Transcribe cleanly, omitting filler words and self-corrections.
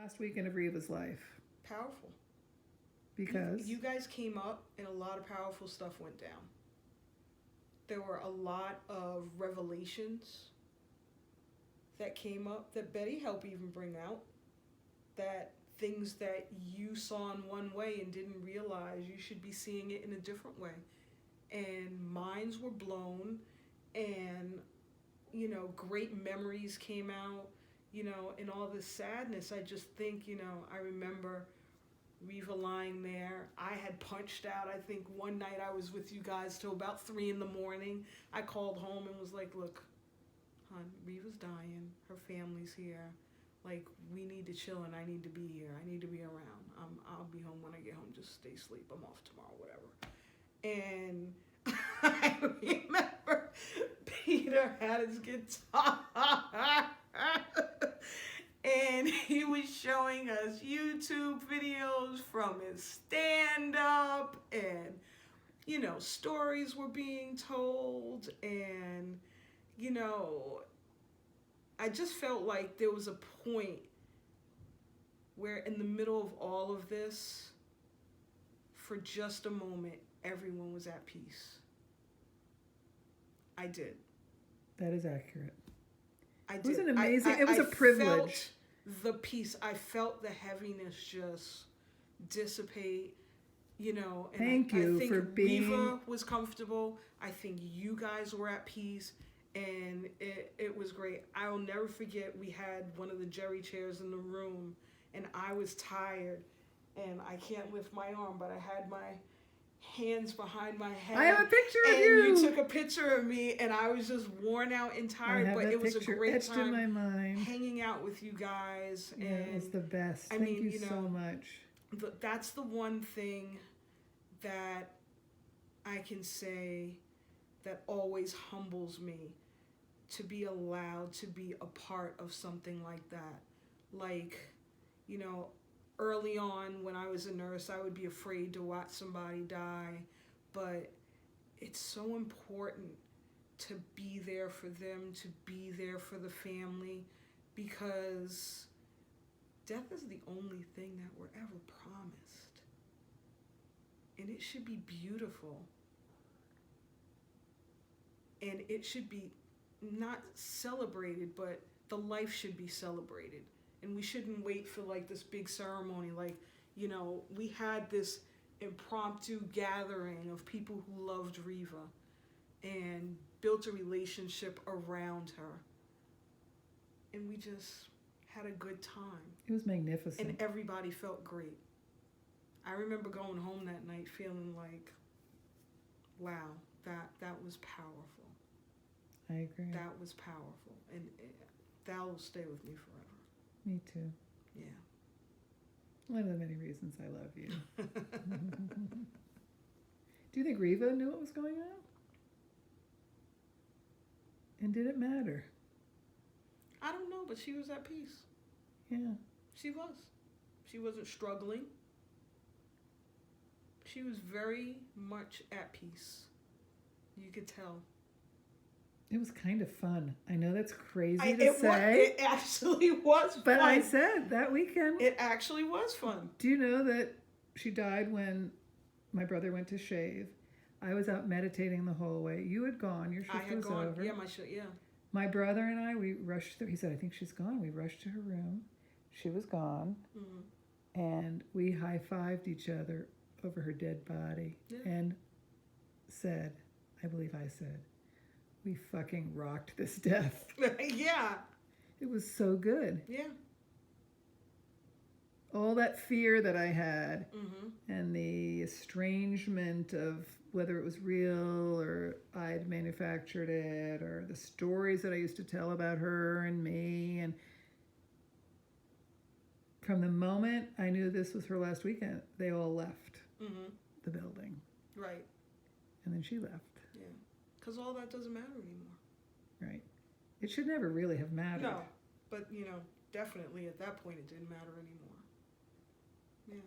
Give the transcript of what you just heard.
Last weekend of Reva's life. Powerful. Because? You guys came up and a lot of powerful stuff went down. There were a lot of revelations that came up that Betty helped even bring out. That things that you saw in one way and didn't realize you should be seeing it in a different way. And minds were blown and, great memories came out, and all this sadness. I just think, I remember Reva lying there. I had punched out. I think one night I was with you guys till about 3 a.m. I called home and was like, look, hon, Reva's dying. Her family's here. Like, we need to chill and I need to be here. I need to be around. I'll be home when I get home. Just stay asleep. I'm off tomorrow, whatever. And I remember Peter had his guitar. And he was showing us YouTube videos from his stand-up. And, stories were being told. And, I just felt like there was a point where in the middle of all of this, for just a moment, everyone was at peace. I did. That is accurate. I did. It was an amazing, it was a privilege. Felt the peace. I felt the heaviness just dissipate, and Thank you I think for being... Reva was comfortable. I think you guys were at peace. And it was great. I'll never forget, we had one of the Jerry chairs in the room, and I was tired, and I can't lift my arm, but I had my hands behind my head. I have a picture of and you. And you took a picture of me, and I was just worn out and tired, but it was a great time in my mind. Hanging out with you guys. Yeah, and it was the best. Thank you so much. That's the one thing that I can say that always humbles me, to be allowed to be a part of something like that. Like, early on when I was a nurse, I would be afraid to watch somebody die, but it's so important to be there for them, to be there for the family, because death is the only thing that we're ever promised. And it should be beautiful. And it should be not celebrated, but the life should be celebrated. And we shouldn't wait for like this big ceremony. Like, we had this impromptu gathering of people who loved Reva and built a relationship around her. And we just had a good time. It was magnificent. And everybody felt great. I remember going home that night feeling like, wow, that was powerful. I agree. That was powerful, and that will stay with me forever. Me too. Yeah. One of the many reasons I love you. Do you think Reva knew what was going on? And did it matter? I don't know, but she was at peace. Yeah. She was. She wasn't struggling. She was very much at peace. You could tell. It was kind of fun. I know that's crazy to say. It actually was fun. But I said that weekend. It actually was fun. Do you know that she died when my brother went to shave? I was out meditating the whole way. You had gone. Your shift was over. Yeah, my shift, yeah. My brother and I, we rushed through. He said, I think she's gone. We rushed to her room. She was gone. Mm-hmm. And we high-fived each other over her dead body. Yeah. And said, I believe I said, we fucking rocked this death. Yeah. It was so good. Yeah. All that fear that I had, mm-hmm. and the estrangement of whether it was real or I'd manufactured it, or the stories that I used to tell about her and me. And from the moment I knew this was her last weekend, they all left mm-hmm. the building. Right. And then she left. Yeah. Because all that doesn't matter anymore. Right. It should never really have mattered. No, but, definitely at that point it didn't matter anymore. Yeah.